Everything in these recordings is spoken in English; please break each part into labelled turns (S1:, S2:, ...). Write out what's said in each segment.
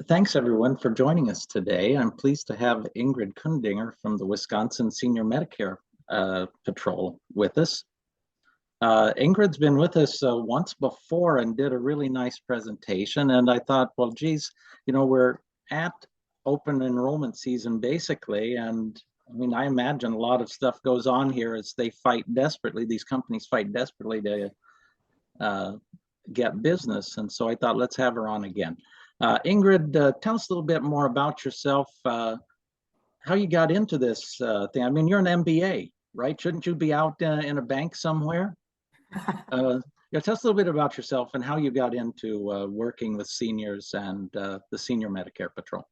S1: Thanks everyone for joining us today. I'm pleased to have Ingrid Kundinger from the Wisconsin Senior Medicare Patrol with us. Ingrid's been with us once before and did a really nice presentation. And I thought, well, geez, we're at open enrollment season basically. And I mean, I imagine a lot of stuff goes on here as they fight desperately. These companies fight desperately to get business. And so I thought, let's have her on again. Ingrid, tell us a little bit more about yourself, how you got into this thing. I mean, you're an MBA, right? Shouldn't you be out in a bank somewhere? Tell us a little bit about yourself and how you got into working with seniors and the Senior Medicare Patrol.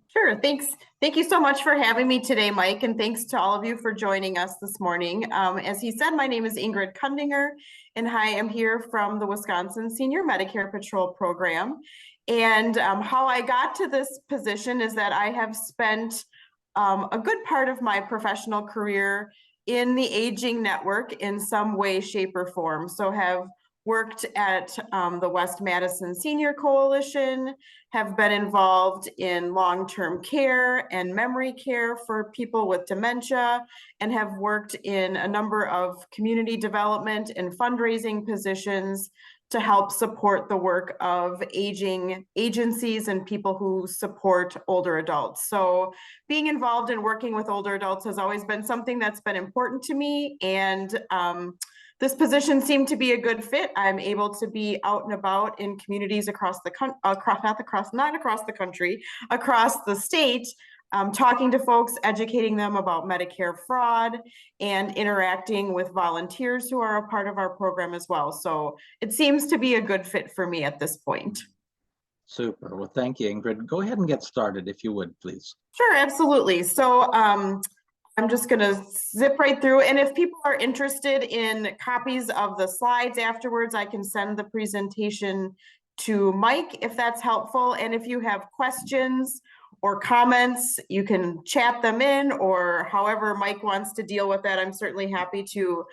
S2: Sure, thanks. Thank you so much for having me today, Mike, and thanks to all of you for joining us this morning. As he said, my name is Ingrid Kundinger, and I am here from the Wisconsin Senior Medicare Patrol program. And how I got to this position is that I have spent a good part of my professional career in the aging network in some way, shape, or form. So have worked at the West Madison Senior Coalition, have been involved in long-term care and memory care for people with dementia, and have worked in a number of community development and fundraising positions to help support the work of aging agencies and people who support older adults. So being involved in working with older adults has always been something that's been important to me, and this position seemed to be a good fit. I'm able to be out and about in communities across the state, talking to folks, educating them about Medicare fraud, and interacting with volunteers who are a part of our program as well. So it seems to be a good fit for me at this point.
S1: Super. Well, thank you, Ingrid. Go ahead and get started if you would, please.
S2: Sure, absolutely. So I'm just going to zip right through. And if people are interested in copies of the slides afterwards, I can send the presentation to Mike if that's helpful. And if you have questions or comments, you can chat them in, or however Mike wants to deal with that. I'm certainly happy to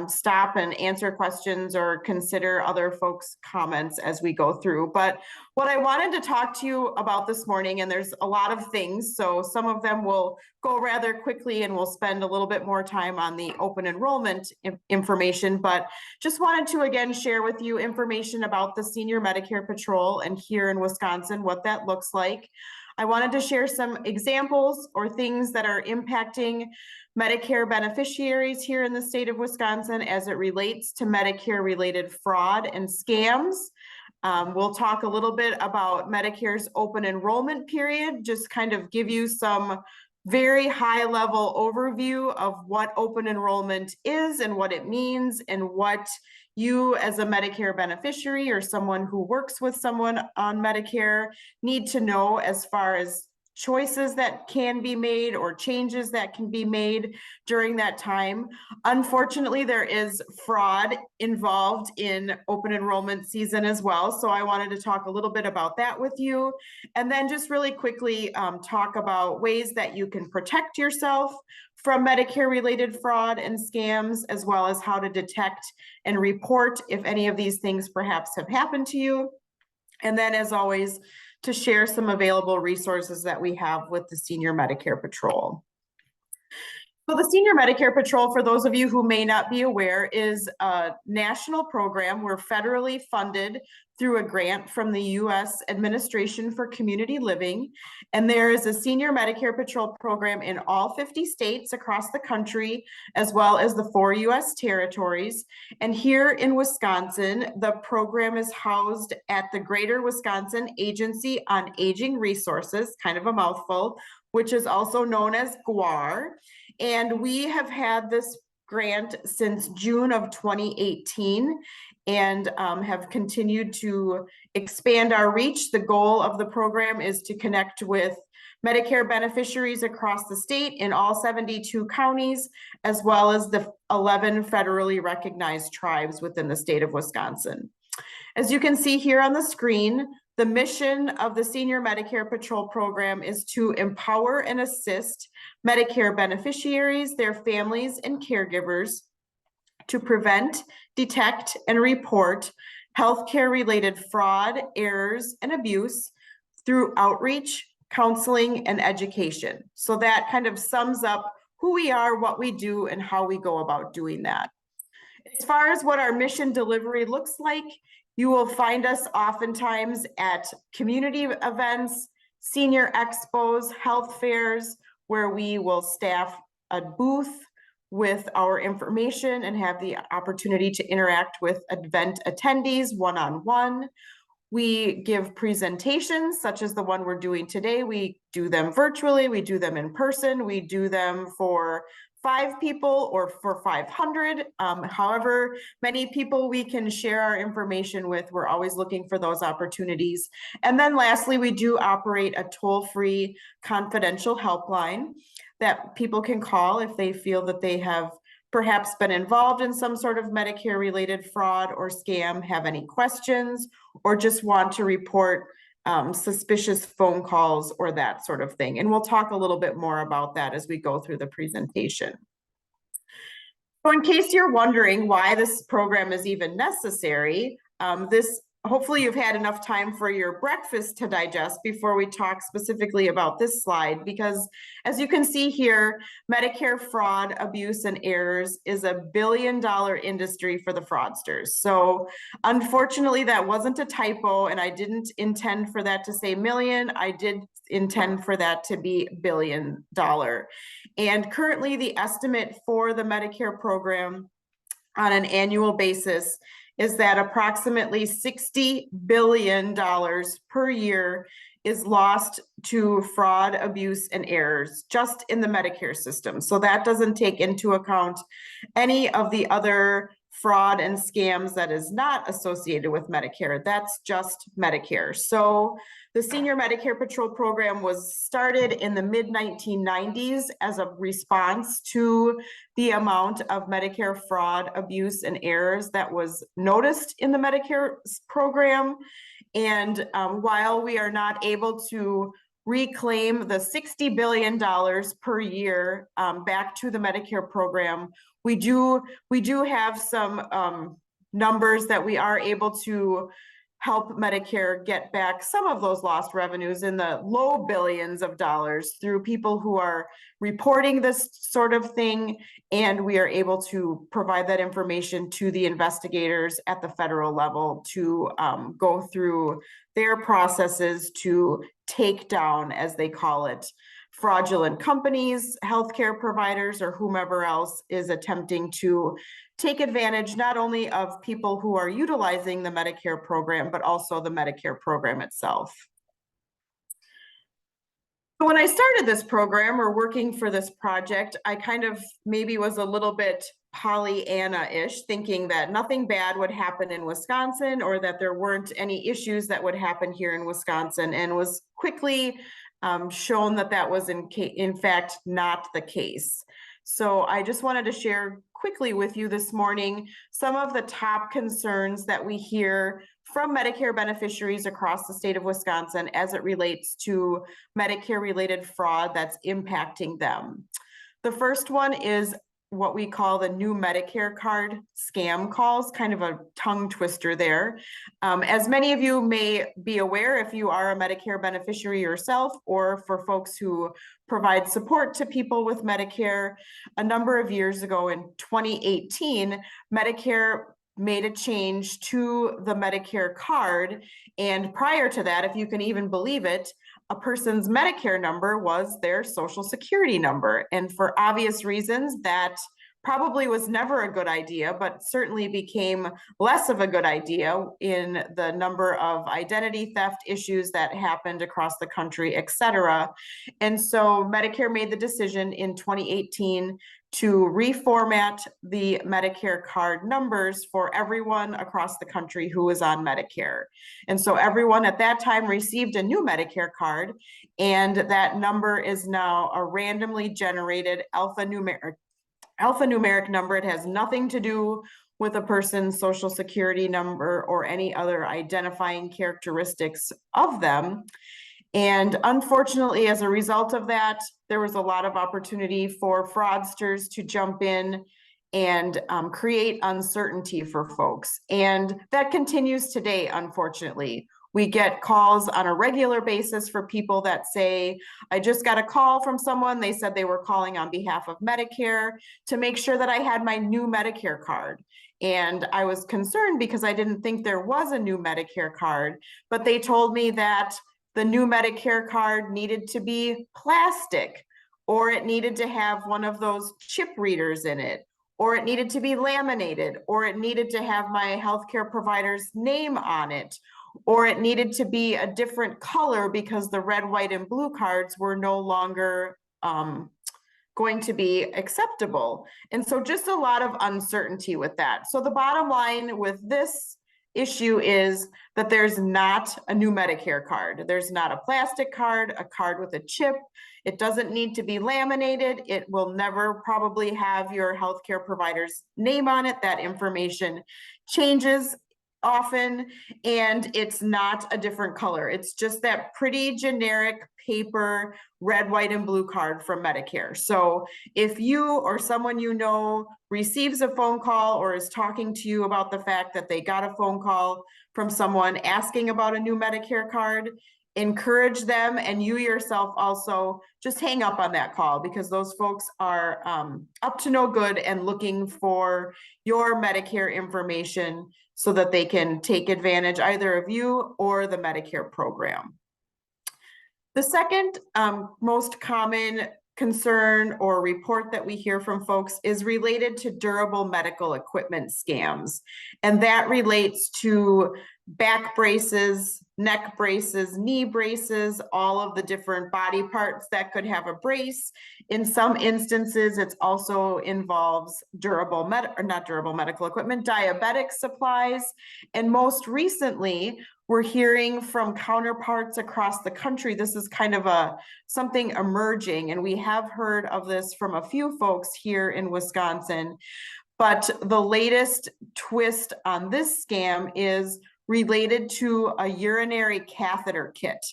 S2: stop and answer questions or consider other folks' comments as we go through. But what I wanted to talk to you about this morning, and there's a lot of things, so some of them will go rather quickly and we'll spend a little bit more time on the open enrollment information, but just wanted to again share with you information about the Senior Medicare Patrol and here in Wisconsin, what that looks like. I wanted to share some examples or things that are impacting Medicare beneficiaries here in the state of Wisconsin as it relates to Medicare-related fraud and scams. We'll talk a little bit about Medicare's open enrollment period, just kind of give you some very high-level overview of what open enrollment is and what it means and what you as a Medicare beneficiary or someone who works with someone on Medicare need to know as far as choices that can be made or changes that can be made during that time. Unfortunately, there is fraud involved in open enrollment season as well. So I wanted to talk a little bit about that with you. And then just really quickly talk about ways that you can protect yourself from Medicare-related fraud and scams, as well as how to detect and report if any of these things perhaps have happened to you. And then, as always, to share some available resources that we have with the Senior Medicare Patrol. So the Senior Medicare Patrol, for those of you who may not be aware, is a national program. We're federally funded through a grant from the U.S. Administration for Community Living. And there is a Senior Medicare Patrol program in all 50 states across the country, as well as the 4 U.S. territories. And here in Wisconsin, the program is housed at the Greater Wisconsin Agency on Aging Resources, kind of a mouthful, which is also known as GWAR. And we have had this grant since June of 2018 and have continued to expand our reach. The goal of the program is to connect with Medicare beneficiaries across the state in all 72 counties, as well as the 11 federally recognized tribes within the state of Wisconsin. As you can see here on the screen, the mission of the Senior Medicare Patrol program is to empower and assist Medicare beneficiaries, their families, and caregivers to prevent, detect, and report healthcare-related fraud, errors, and abuse through outreach, counseling, and education. So that kind of sums up who we are, what we do, and how we go about doing that. As far as what our mission delivery looks like, you will find us oftentimes at community events, senior expos, health fairs, where we will staff a booth with our information and have the opportunity to interact with event attendees one-on-one. We give presentations such as the one we're doing today. We do them virtually, we do them in person, we do them for 5 people or for 500. However many people we can share our information with, we're always looking for those opportunities. And then lastly, we do operate a toll-free confidential helpline that people can call if they feel that they have perhaps been involved in some sort of Medicare-related fraud or scam, have any questions, or just want to report suspicious phone calls or that sort of thing. And we'll talk a little bit more about that as we go through the presentation. So in case you're wondering why this program is even necessary, hopefully you've had enough time for your breakfast to digest before we talk specifically about this slide, because as you can see here, Medicare fraud, abuse, and errors is a billion-dollar industry for the fraudsters. So unfortunately, that wasn't a typo, and I didn't intend for that to say million. I did intend for that to be billion-dollar. And currently, the estimate for the Medicare program on an annual basis is that approximately $60 billion per year is lost to fraud, abuse, and errors just in the Medicare system. So that doesn't take into account any of the other fraud and scams that is not associated with Medicare. That's just Medicare. So the Senior Medicare Patrol program was started in the mid-1990s as a response to the amount of Medicare fraud, abuse, and errors that was noticed in the Medicare program. And while we are not able to reclaim the $60 billion per year back to the Medicare program, we do have some numbers that we are able to help Medicare get back some of those lost revenues in the low billions of dollars through people who are reporting this sort of thing, and we are able to provide that information to the investigators at the federal level to go through their processes to take down, as they call it, fraudulent companies, healthcare providers, or whomever else is attempting to take advantage not only of people who are utilizing the Medicare program, but also the Medicare program itself. When I started this program or working for this project, I kind of maybe was a little bit Pollyanna-ish, thinking that nothing bad would happen in Wisconsin or that there weren't any issues that would happen here in Wisconsin, and was quickly shown that that was in fact not the case. So I just wanted to share quickly with you this morning some of the top concerns that we hear from Medicare beneficiaries across the state of Wisconsin as it relates to Medicare-related fraud that's impacting them. The first one is what we call the new Medicare card scam calls, kind of a tongue twister there. As many of you may be aware, if you are a Medicare beneficiary yourself, or for folks who provide support to people with Medicare, a number of years ago in 2018, Medicare made a change to the Medicare card. And prior to that, if you can even believe it, a person's Medicare number was their Social Security number. And for obvious reasons, that probably was never a good idea, but certainly became less of a good idea in the number of identity theft issues that happened across the country, et cetera. And so Medicare made the decision in 2018 to reformat the Medicare card numbers for everyone across the country who was on Medicare. And so everyone at that time received a new Medicare card, and that number is now a randomly generated alphanumeric number. It has nothing to do with a person's Social Security number or any other identifying characteristics of them. And unfortunately, as a result of that, there was a lot of opportunity for fraudsters to jump in and create uncertainty for folks. And that continues today, unfortunately. We get calls on a regular basis for people that say, I just got a call from someone. They said they were calling on behalf of Medicare to make sure that I had my new Medicare card. And I was concerned because I didn't think there was a new Medicare card, but they told me that the new Medicare card needed to be plastic, or it needed to have one of those chip readers in it, or it needed to be laminated, or it needed to have my healthcare provider's name on it, or it needed to be a different color because the red, white, and blue cards were no longer going to be acceptable. And so just a lot of uncertainty with that. So the bottom line with this issue is that there's not a new Medicare card. There's not a plastic card, a card with a chip. It doesn't need to be laminated. It will never probably have your healthcare provider's name on it. That information changes often, and it's not a different color. It's just that pretty generic paper red, white, and blue card from Medicare. So if you or someone you know receives a phone call or is talking to you about the fact that they got a phone call from someone asking about a new Medicare card, encourage them, and you yourself also just hang up on that call, because those folks are up to no good and looking for your Medicare information so that they can take advantage either of you or the Medicare program. The second most common concern or report that we hear from folks is related to durable medical equipment scams. And that relates to back braces, neck braces, knee braces, all of the different body parts that could have a brace. In some instances, it also involves medical equipment, diabetic supplies. And most recently, we're hearing from counterparts across the country. This is kind of something emerging, and we have heard of this from a few folks here in Wisconsin. But the latest twist on this scam is related to a urinary catheter kit.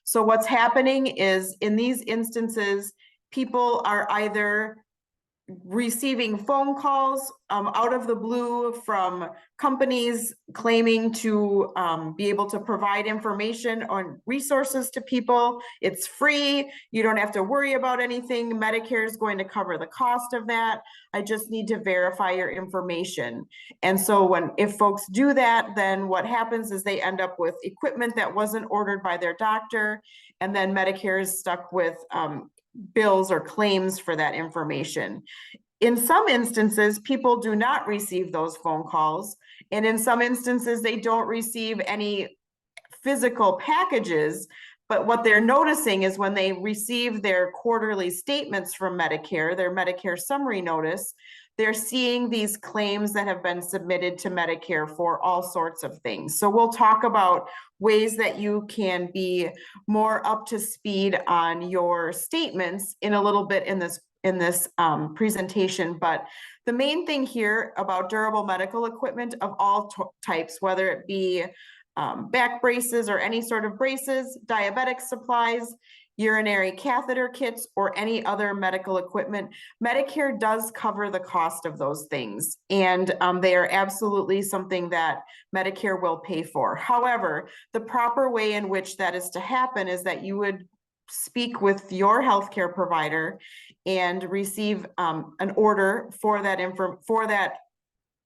S2: So what's happening is, in these instances, people are either receiving phone calls out of the blue from companies claiming to be able to provide information on resources to people. It's free. You don't have to worry about anything. Medicare is going to cover the cost of that. I just need to verify your information. And so if folks do that, then what happens is they end up with equipment that wasn't ordered by their doctor, and then Medicare is stuck with bills or claims for that information. In some instances, people do not receive those phone calls. And in some instances, they don't receive any physical packages. But what they're noticing is when they receive their quarterly statements from Medicare, their Medicare summary notice, they're seeing these claims that have been submitted to Medicare for all sorts of things. So we'll talk about ways that you can be more up to speed on your statements in a little bit in this presentation. But the main thing here about durable medical equipment of all types, whether it be back braces or any sort of braces, diabetic supplies, urinary catheter kits, or any other medical equipment, Medicare does cover the cost of those things. And they are absolutely something that Medicare will pay for. However, the proper way in which that is to happen is that you would speak with your healthcare provider and receive an order for that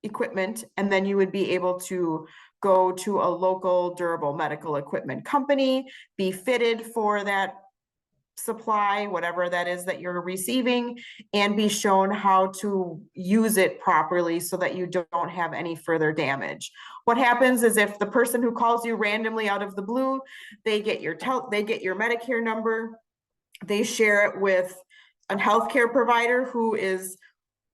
S2: equipment, and then you would be able to go to a local durable medical equipment company, be fitted for that supply, whatever that is that you're receiving, and be shown how to use it properly so that you don't have any further damage. What happens is, if the person who calls you randomly out of the blue, they get your Medicare number, they share it with a healthcare provider who is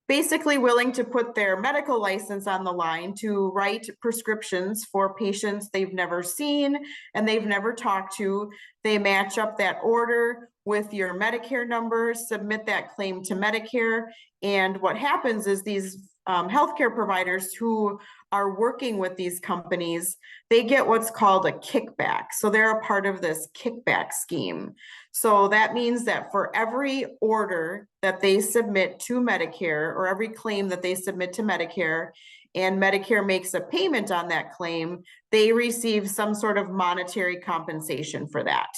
S2: basically willing to put their medical license on the line to write prescriptions for patients they've never seen and they've never talked to. They match up that order with your Medicare number, submit that claim to Medicare. And what happens is these healthcare providers who are working with these companies, they get what's called a kickback. So they're a part of this kickback scheme. So that means that for every order that they submit to Medicare, or every claim that they submit to Medicare, and Medicare makes a payment on that claim, they receive some sort of monetary compensation for that.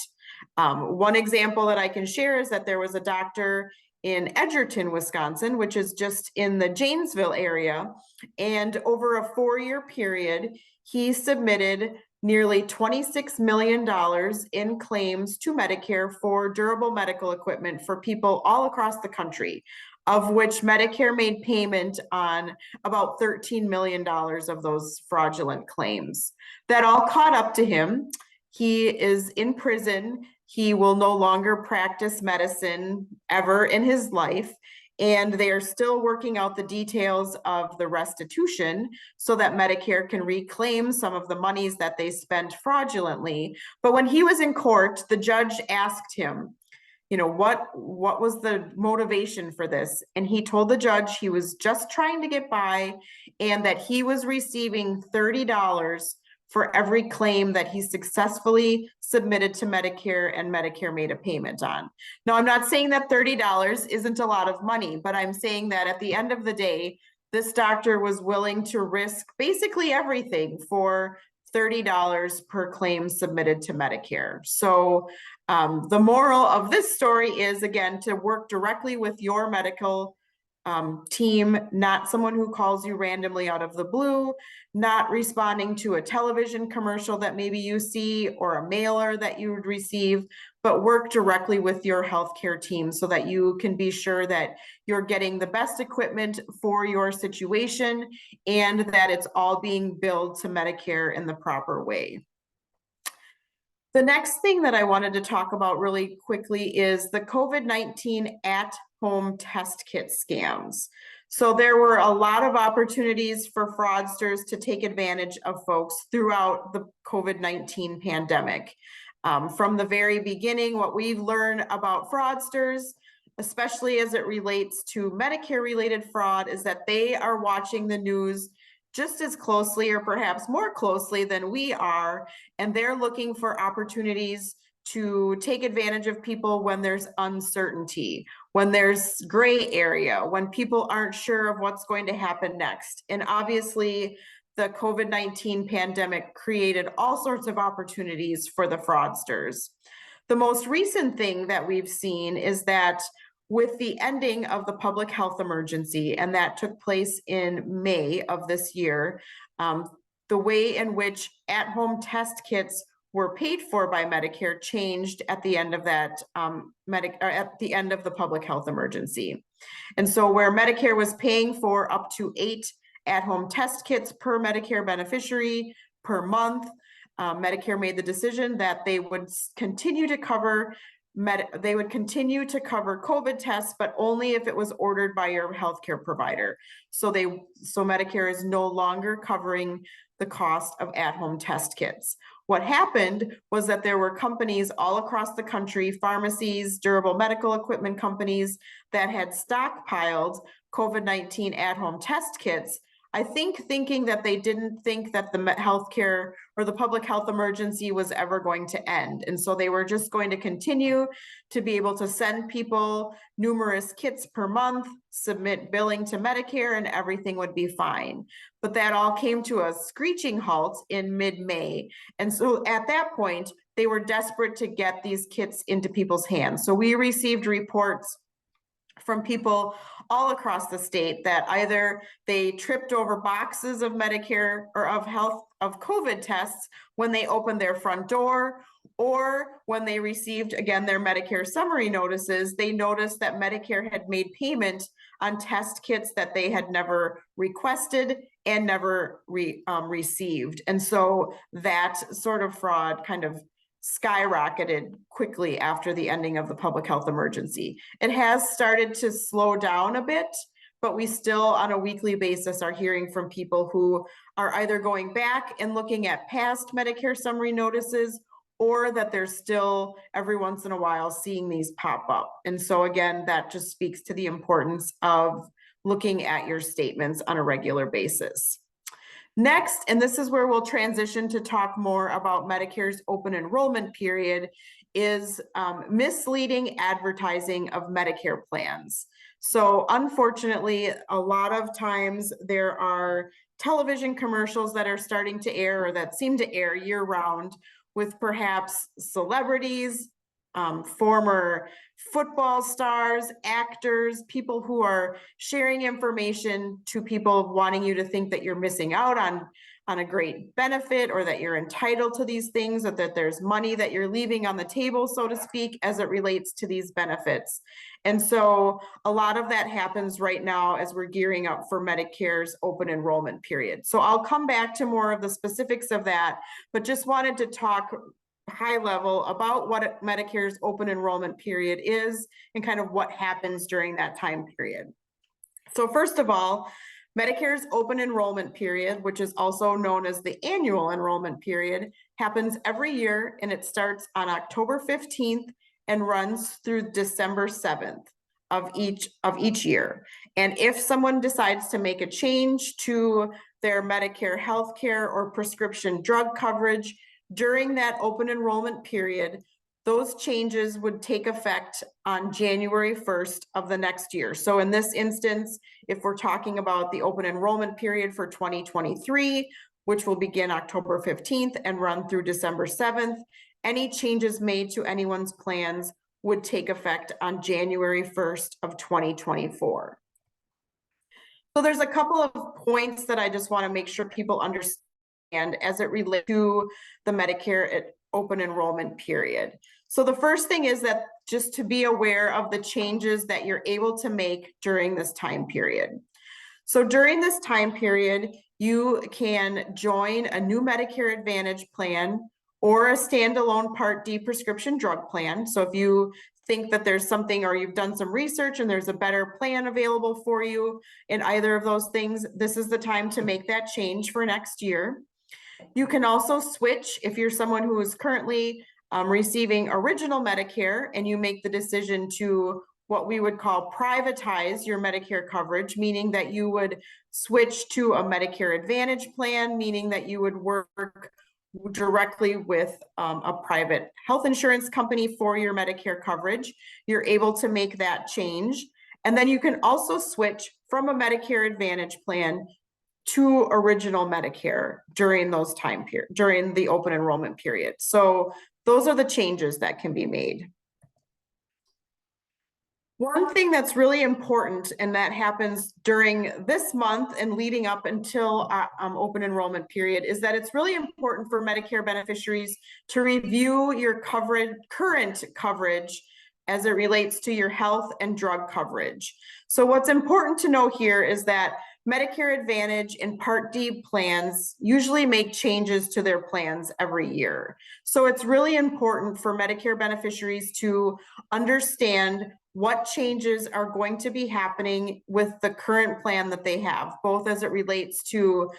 S2: One example that I can share is that there was a doctor in Edgerton, Wisconsin, which is just in the Janesville area. And over a 4-year period, he submitted nearly $26 million in claims to Medicare for durable medical equipment for people all across the country, of which Medicare made payment on about $13 million of those fraudulent claims. That all caught up to him. He is in prison. He will no longer practice medicine ever in his life. And they are still working out the details of the restitution so that Medicare can reclaim some of the monies that they spent fraudulently. But when he was in court, the judge asked him, what was the motivation for this? And he told the judge he was just trying to get by and that he was receiving $30 for every claim that he successfully submitted to Medicare and Medicare made a payment on. Now, I'm not saying that $30 isn't a lot of money, but I'm saying that at the end of the day, this doctor was willing to risk basically everything for $30 per claim submitted to Medicare. So the moral of this story is, again, to work directly with your medical team, not someone who calls you randomly out of the blue, not responding to a television commercial that maybe you see or a mailer that you would receive, but work directly with your healthcare team so that you can be sure that you're getting the best equipment for your situation and that it's all being billed to Medicare in the proper way. The next thing that I wanted to talk about really quickly is the COVID-19 at-home test kit scams. So there were a lot of opportunities for fraudsters to take advantage of folks throughout the COVID-19 pandemic. From the very beginning, what we learn about fraudsters, especially as it relates to Medicare-related fraud, is that they are watching the news just as closely or perhaps more closely than we are, and they're looking for opportunities to take advantage of people when there's uncertainty, when there's gray area, when people aren't sure of what's going to happen next. And obviously, the COVID-19 pandemic created all sorts of opportunities for the fraudsters. The most recent thing that we've seen is that with the ending of the public health emergency, and that took place in May of this year, the way in which at-home test kits were paid for by Medicare changed at the end of that at the end of the public health emergency. And so where Medicare was paying for up to 8 at-home test kits per Medicare beneficiary per month, Medicare made the decision that they would continue to cover COVID tests, but only if it was ordered by your healthcare provider. So Medicare is no longer covering the cost of at-home test kits. What happened was that there were companies all across the country, pharmacies, durable medical equipment companies, that had stockpiled COVID-19 at-home test kits, I think thinking that they didn't think that the healthcare or the public health emergency was ever going to end. And so they were just going to continue to be able to send people numerous kits per month, submit billing to Medicare, and everything would be fine. But that all came to a screeching halt in mid-May. And so at that point, they were desperate to get these kits into people's hands. So we received reports from people all across the state that either they tripped over boxes of Medicare or of COVID tests when they opened their front door, or when they received, again, their Medicare summary notices, they noticed that Medicare had made payment on test kits that they had never requested and never received. And so that sort of fraud kind of skyrocketed quickly after the ending of the public health emergency. It has started to slow down a bit, but we still on a weekly basis are hearing from people who are either going back and looking at past Medicare summary notices, or that they're still every once in a while seeing these pop up. And so again, that just speaks to the importance of looking at your statements on a regular basis. Next, and this is where we'll transition to talk more about Medicare's open enrollment period, is misleading advertising of Medicare plans. So unfortunately, a lot of times there are television commercials that are starting to air or that seem to air year round with perhaps celebrities, former football stars, actors, people who are sharing information to people wanting you to think that you're missing out on a great benefit, or that you're entitled to these things, or that there's money that you're leaving on the table, so to speak, as it relates to these benefits. And so a lot of that happens right now as we're gearing up for Medicare's open enrollment period. So I'll come back to more of the specifics of that, but just wanted to talk high level about what Medicare's open enrollment period is and kind of what happens during that time period. So first of all, Medicare's open enrollment period, which is also known as the annual enrollment period, happens every year, and it starts on October 15th and runs through December 7th of each year. And if someone decides to make a change to their Medicare healthcare or prescription drug coverage during that open enrollment period, those changes would take effect on January 1st of the next year. So in this instance, if we're talking about the open enrollment period for 2023, which will begin October 15th and run through December 7th, any changes made to anyone's plans would take effect on January 1st of 2024. So there's a couple of points that I just want to make sure people understand as it relates to the Medicare open enrollment period. So the first thing is that just to be aware of the changes that you're able to make during this time period. So during this time period, you can join a new Medicare Advantage plan or a standalone Part D prescription drug plan. So if you think that there's something, or you've done some research and there's a better plan available for you in either of those things, this is the time to make that change for next year. You can also switch if you're someone who is currently receiving original Medicare and you make the decision to what we would call privatize your Medicare coverage, meaning that you would switch to a Medicare Advantage plan, meaning that you would work directly with a private health insurance company for your Medicare coverage. You're able to make that change. And then you can also switch from a Medicare Advantage plan to original Medicare during those time period, during the open enrollment period. So those are the changes that can be made. One thing that's really important, and that happens during this month and leading up until open enrollment period, is that it's really important for Medicare beneficiaries to review your current coverage as it relates to your health and drug coverage. So what's important to know here is that Medicare Advantage and Part D plans usually make changes to their plans every year. So it's really important for Medicare beneficiaries to understand what changes are going to be happening with the current plan that they have, both as it relates to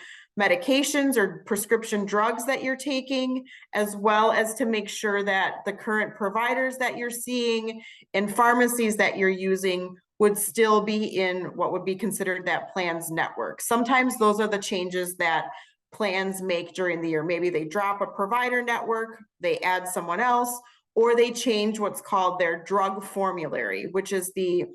S2: medications or prescription drugs that you're taking, as well as to make sure that the current providers that you're seeing and pharmacies that you're using would still be in what would be considered that plan's network. Sometimes those are the changes that plans make during the year. Maybe they drop a provider network, they add someone else, or they change what's called their drug formulary, which is the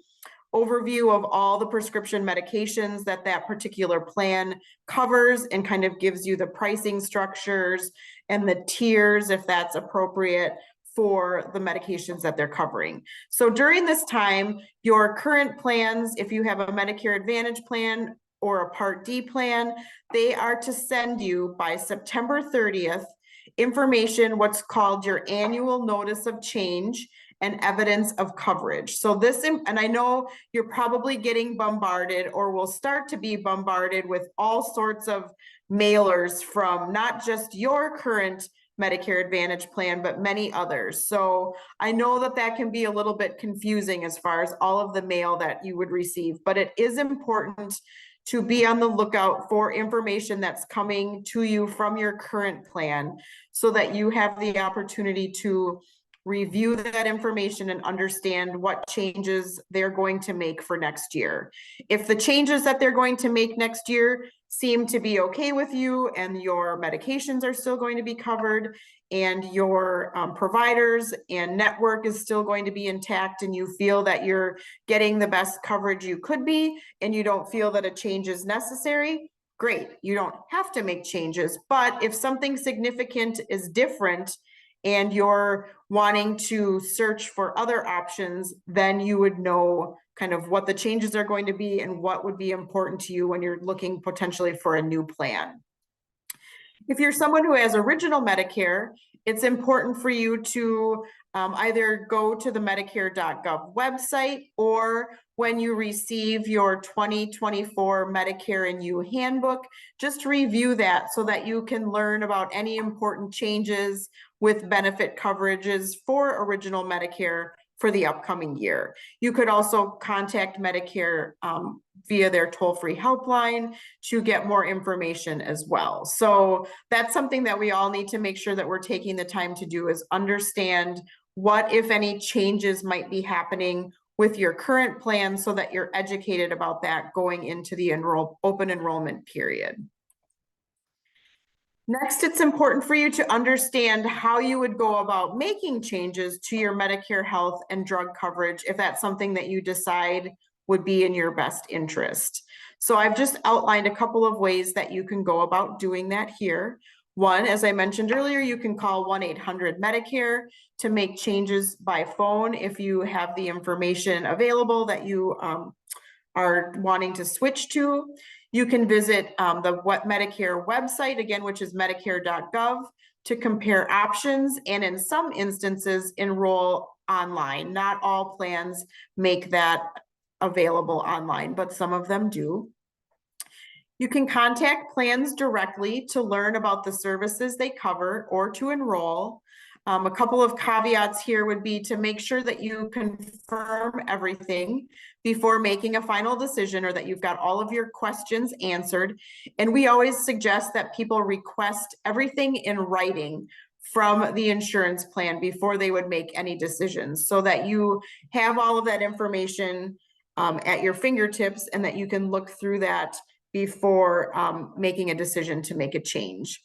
S2: overview of all the prescription medications that that particular plan covers, and kind of gives you the pricing structures and the tiers, if that's appropriate, for the medications that they're covering. So during this time, your current plans, if you have a Medicare Advantage plan or a Part D plan, they are to send you by September 30th information, what's called your annual notice of change and evidence of coverage. So this, and I know you're probably getting bombarded or will start to be bombarded with all sorts of mailers from not just your current Medicare Advantage plan, but many others. So I know that that can be a little bit confusing as far as all of the mail that you would receive, but it is important to be on the lookout for information that's coming to you from your current plan, so that you have the opportunity to review that information and understand what changes they're going to make for next year. If the changes that they're going to make next year seem to be okay with you, and your medications are still going to be covered, and your providers and network is still going to be intact, and you feel that you're getting the best coverage you could be, and you don't feel that a change is necessary, great. You don't have to make changes, but if something significant is different and you're wanting to search for other options, then you would know kind of what the changes are going to be and what would be important to you when you're looking potentially for a new plan. If you're someone who has original Medicare, it's important for you to either go to the Medicare.gov website, or when you receive your 2024 Medicare and You handbook, just review that so that you can learn about any important changes with benefit coverages for original Medicare for the upcoming year. You could also contact Medicare via their toll-free helpline to get more information as well. So that's something that we all need to make sure that we're taking the time to do, is understand what, if any, changes might be happening with your current plan so that you're educated about that going into the open enrollment period. Next, it's important for you to understand how you would go about making changes to your Medicare health and drug coverage if that's something that you decide would be in your best interest. So I've just outlined a couple of ways that you can go about doing that here. One, as I mentioned earlier, you can call 1-800-Medicare to make changes by phone if you have the information available that you are wanting to switch to. You can visit the Medicare website, again, which is medicare.gov, to compare options, and in some instances, enroll online. Not all plans make that available online, but some of them do. You can contact plans directly to learn about the services they cover or to enroll. A couple of caveats here would be to make sure that you confirm everything before making a final decision, or that you've got all of your questions answered. And we always suggest that people request everything in writing from the insurance plan before they would make any decisions, so that you have all of that information at your fingertips and that you can look through that before making a decision to make a change.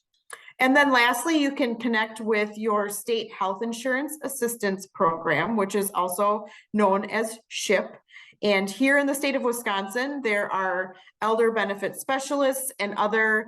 S2: And then lastly, you can connect with your state health insurance assistance program, which is also known as SHIP. And here in the state of Wisconsin, there are elder benefit specialists and other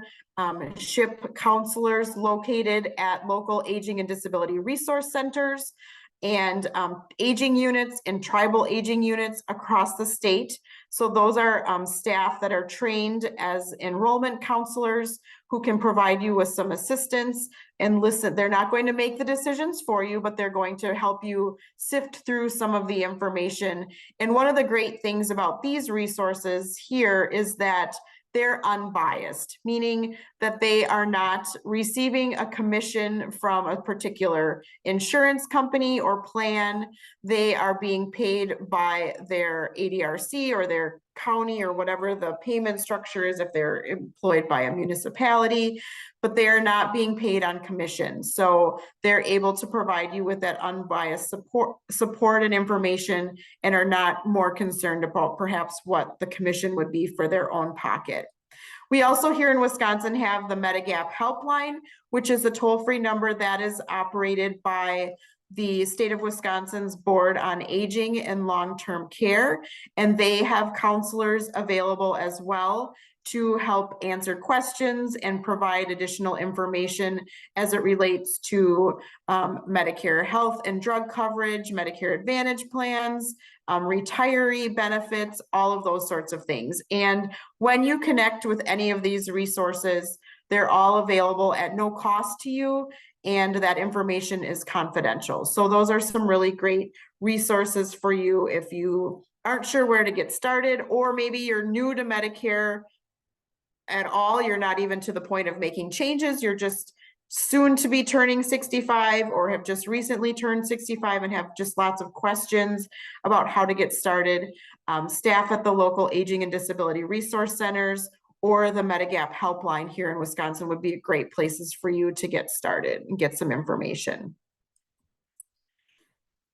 S2: SHIP counselors located at local aging and disability resource centers and aging units and tribal aging units across the state. So those are staff that are trained as enrollment counselors who can provide you with some assistance and listen. They're not going to make the decisions for you, but they're going to help you sift through some of the information. And one of the great things about these resources here is that they're unbiased, meaning that they are not receiving a commission from a particular insurance company or plan. They are being paid by their ADRC or their county or whatever the payment structure is if they're employed by a municipality, but they are not being paid on commission. So they're able to provide you with that unbiased support and information, and are not more concerned about perhaps what the commission would be for their own pocket. We also here in Wisconsin have the Medigap helpline, which is a toll-free number that is operated by the state of Wisconsin's Board on Aging and Long-Term Care, and they have counselors available as well to help answer questions and provide additional information as it relates to Medicare health and drug coverage, Medicare Advantage plans, retiree benefits, all of those sorts of things. And when you connect with any of these resources, they're all available at no cost to you, and that information is confidential. So those are some really great resources for you if you aren't sure where to get started, or maybe you're new to Medicare at all. You're not even to the point of making changes. You're just soon to be turning 65 or have just recently turned 65 and have just lots of questions about how to get started. Staff at the local aging and disability resource centers or the Medigap helpline here in Wisconsin would be great places for you to get started and get some information.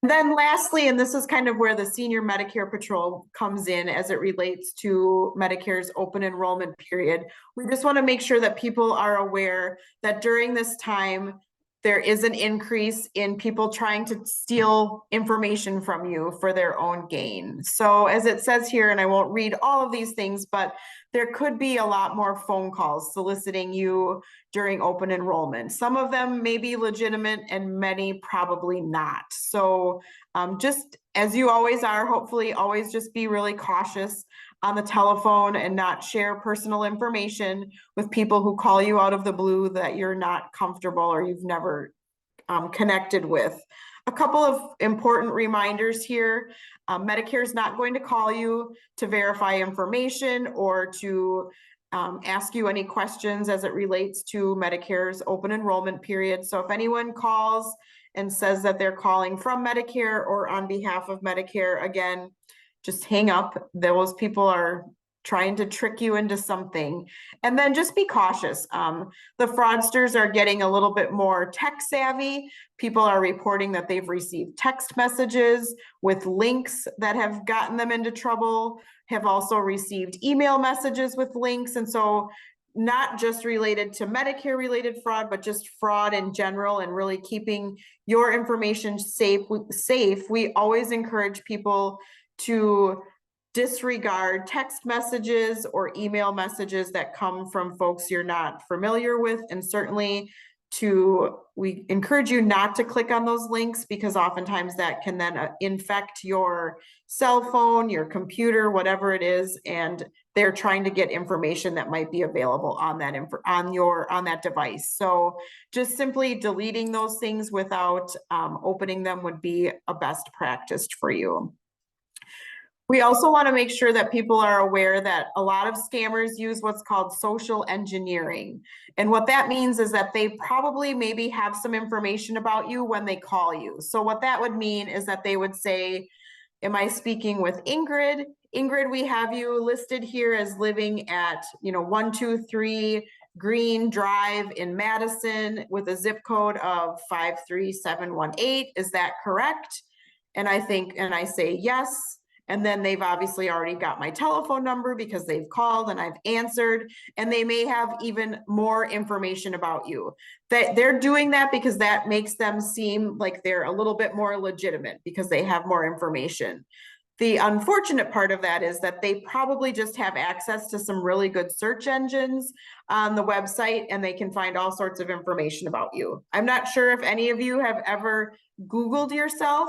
S2: And then lastly, and this is kind of where the Senior Medicare Patrol comes in as it relates to Medicare's open enrollment period. We just want to make sure that people are aware that during this time, there is an increase in people trying to steal information from you for their own gain. So as it says here, and I won't read all of these things, but there could be a lot more phone calls soliciting you during open enrollment. Some of them may be legitimate and many probably not. So just as you always are, hopefully always just be really cautious on the telephone and not share personal information with people who call you out of the blue that you're not comfortable or you've never connected with. A couple of important reminders here. Medicare is not going to call you to verify information or to ask you any questions as it relates to Medicare's open enrollment period. So if anyone calls and says that they're calling from Medicare or on behalf of Medicare, again, just hang up. Those people are trying to trick you into something. And then just be cautious. The fraudsters are getting a little bit more tech savvy. People are reporting that they've received text messages with links that have gotten them into trouble, have also received email messages with links. And so not just related to Medicare related fraud, but just fraud in general and really keeping your information safe. We always encourage people to disregard text messages or email messages that come from folks you're not familiar with. And certainly we encourage you not to click on those links because oftentimes that can then infect your cell phone, your computer, whatever it is, and they're trying to get information that might be available on that device. So just simply deleting those things without opening them would be a best practice for you. We also want to make sure that people are aware that a lot of scammers use what's called social engineering. And what that means is that they probably maybe have some information about you when they call you. So what that would mean is that they would say, am I speaking with Ingrid? Ingrid, we have you listed here as living at 123 Green Drive in Madison with a zip code of 53718. Is that correct? And I say yes. And then they've obviously already got my telephone number because they've called and I've answered, and they may have even more information about you. That they're doing that because that makes them seem like they're a little bit more legitimate because they have more information. The unfortunate part of that is that they probably just have access to some really good search engines on the website and they can find all sorts of information about you. I'm not sure if any of you have ever Googled yourself,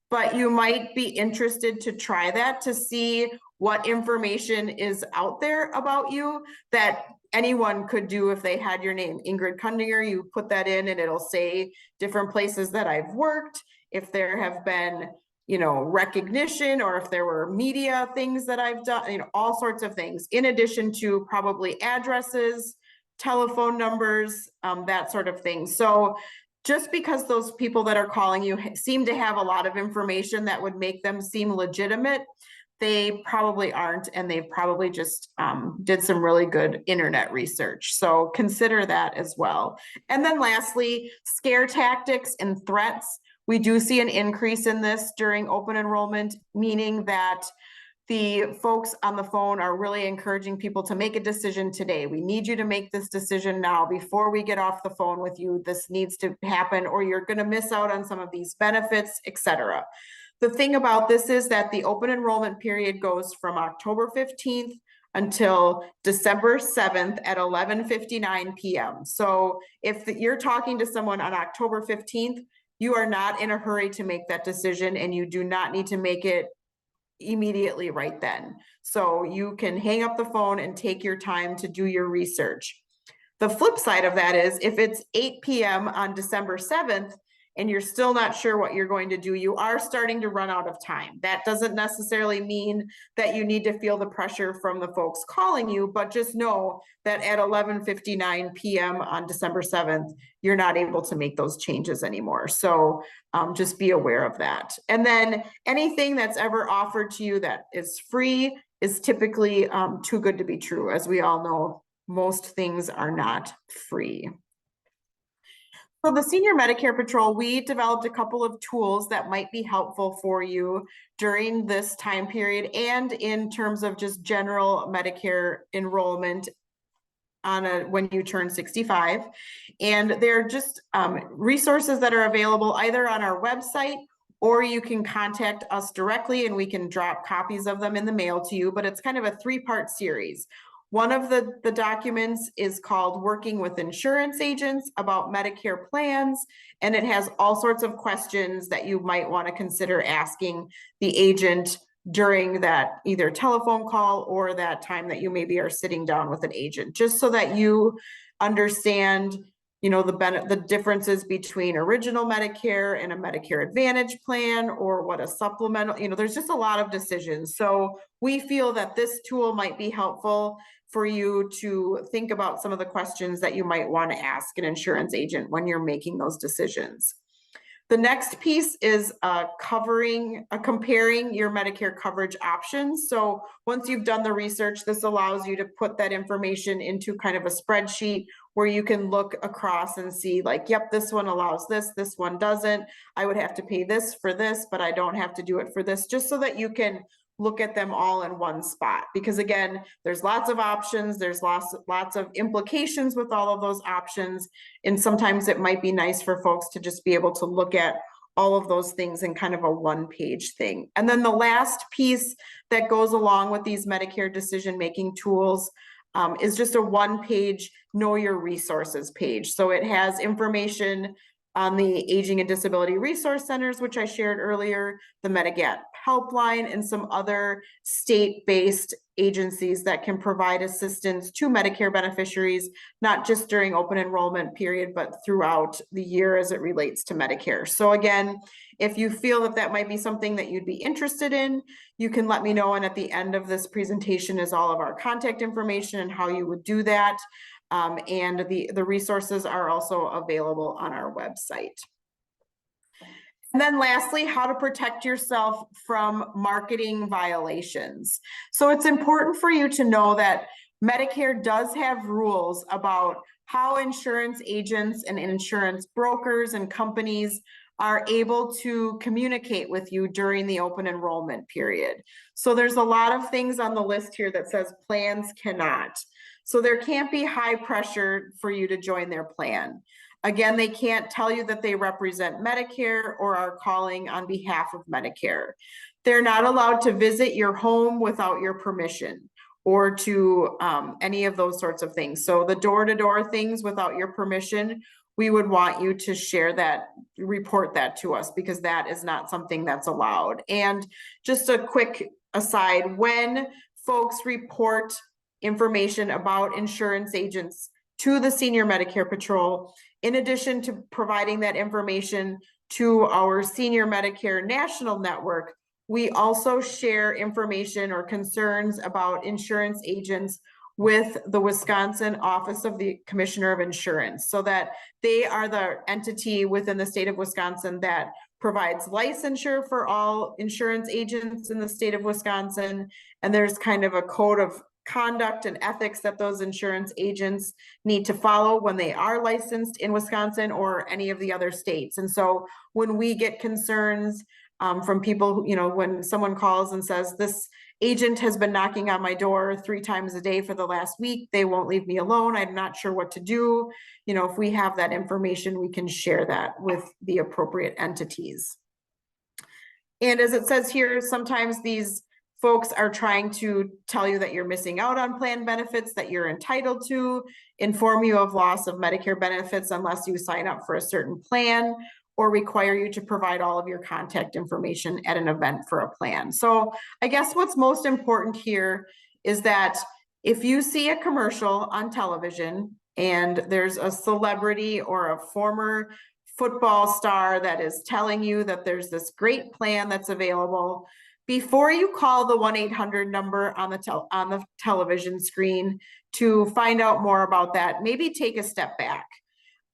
S2: but you might be interested to try that to see what information is out there about you that anyone could do if they had your name. Ingrid Kundinger, you put that in and it'll say different places that I've worked, if there have been, recognition, or if there were media things that I've done, all sorts of things, in addition to probably addresses, telephone numbers, that sort of thing. So just because those people that are calling you seem to have a lot of information that would make them seem legitimate, they probably aren't, and they probably just did some really good internet research. So consider that as well. And then lastly, scare tactics and threats. We do see an increase in this during open enrollment, meaning that the folks on the phone are really encouraging people to make a decision today. We need you to make this decision now before we get off the phone with you. This needs to happen or you're going to miss out on some of these benefits, etc. The thing about this is that the open enrollment period goes from October 15th until December 7th at 11:59 p.m. So if you're talking to someone on October 15th, you are not in a hurry to make that decision and you do not need to make it immediately right then. So you can hang up the phone and take your time to do your research. The flip side of that is if it's 8 p.m. on December 7th and you're still not sure what you're going to do, you are starting to run out of time. That doesn't necessarily mean that you need to feel the pressure from the folks calling you, but just know that at 11:59 p.m. on December 7th, you're not able to make those changes anymore. So just be aware of that. And then anything that's ever offered to you that is free is typically too good to be true. As we all know, most things are not free. So the Senior Medicare Patrol, we developed a couple of tools that might be helpful for you during this time period and in terms of just general Medicare enrollment when you turn 65. And they're just resources that are available either on our website, or you can contact us directly and we can drop copies of them in the mail to you. But it's kind of a 3-part series. One of the documents is called Working with Insurance Agents about Medicare plans, and it has all sorts of questions that you might want to consider asking the agent during that either telephone call or that time that you maybe are sitting down with an agent, just so that you understand, you know, the differences between original Medicare and a Medicare Advantage plan, or what a supplemental, you know, there's just a lot of decisions. So we feel that this tool might be helpful for you to think about some of the questions that you might want to ask an insurance agent when you're making those decisions. The next piece is comparing your Medicare coverage options. So once you've done the research, this allows you to put that information into kind of a spreadsheet where you can look across and see like, yep, this one allows this one doesn't. I would have to pay this for this, but I don't have to do it for this, just so that you can look at them all in one spot. Because again, there's lots of options, there's lots of implications with all of those options. And sometimes it might be nice for folks to just be able to look at all of those things in kind of a 1-page thing. And then the last piece that goes along with these Medicare decision-making tools is just a 1-page Know Your Resources page. So it has information on the Aging and Disability Resource Centers, which I shared earlier, the Medigap Helpline, and some other state-based agencies that can provide assistance to Medicare beneficiaries, not just during open enrollment period, but throughout the year as it relates to Medicare. So again, if you feel that that might be something that you'd be interested in, you can let me know. And at the end of this presentation is all of our contact information and how you would do that. And the resources are also available on our website. And then lastly, how to protect yourself from marketing violations. So it's important for you to know that Medicare does have rules about how insurance agents and insurance brokers and companies are able to communicate with you during the open enrollment period. So there's a lot of things on the list here that says plans cannot. So there can't be high pressure for you to join their plan. Again, they can't tell you that they represent Medicare or are calling on behalf of Medicare. They're not allowed to visit your home without your permission, or to any of those sorts of things. So the door-to-door things without your permission, we would want you to share that, report that to us, because that is not something that's allowed. And just a quick aside, when folks report information about insurance agents to the Senior Medicare Patrol, in addition to providing that information to our Senior Medicare National Network, we also share information or concerns about insurance agents with the Wisconsin Office of the Commissioner of Insurance, so that they are the entity within the state of Wisconsin that provides licensure for all insurance agents in the state of Wisconsin. And there's kind of a code of conduct and ethics that those insurance agents need to follow when they are licensed in Wisconsin or any of the other states. And so when we get concerns from people, you know, when someone calls and says, this agent has been knocking on my door 3 times a day for the last week, they won't leave me alone, I'm not sure what to do. You know, if we have that information, we can share that with the appropriate entities. And as it says here, sometimes these folks are trying to tell you that you're missing out on plan benefits that you're entitled to, inform you of loss of Medicare benefits unless you sign up for a certain plan, or require you to provide all of your contact information at an event for a plan. So I guess what's most important here is that if you see a commercial on television and there's a celebrity or a former football star that is telling you that there's this great plan that's available, before you call the 1-800 number on the television screen to find out more about that, maybe take a step back.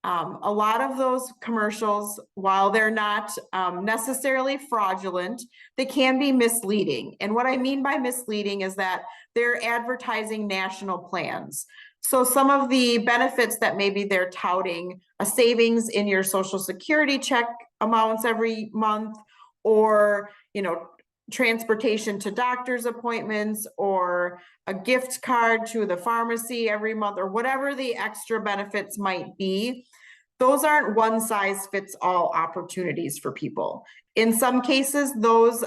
S2: A lot of those commercials, while they're not necessarily fraudulent, they can be misleading. And what I mean by misleading is that they're advertising national plans. So some of the benefits that maybe they're touting, a savings in your Social Security check amounts every month, or, you know, transportation to doctor's appointments or a gift card to the pharmacy every month, or whatever the extra benefits might be, those aren't one size fits all opportunities for people. In some cases, those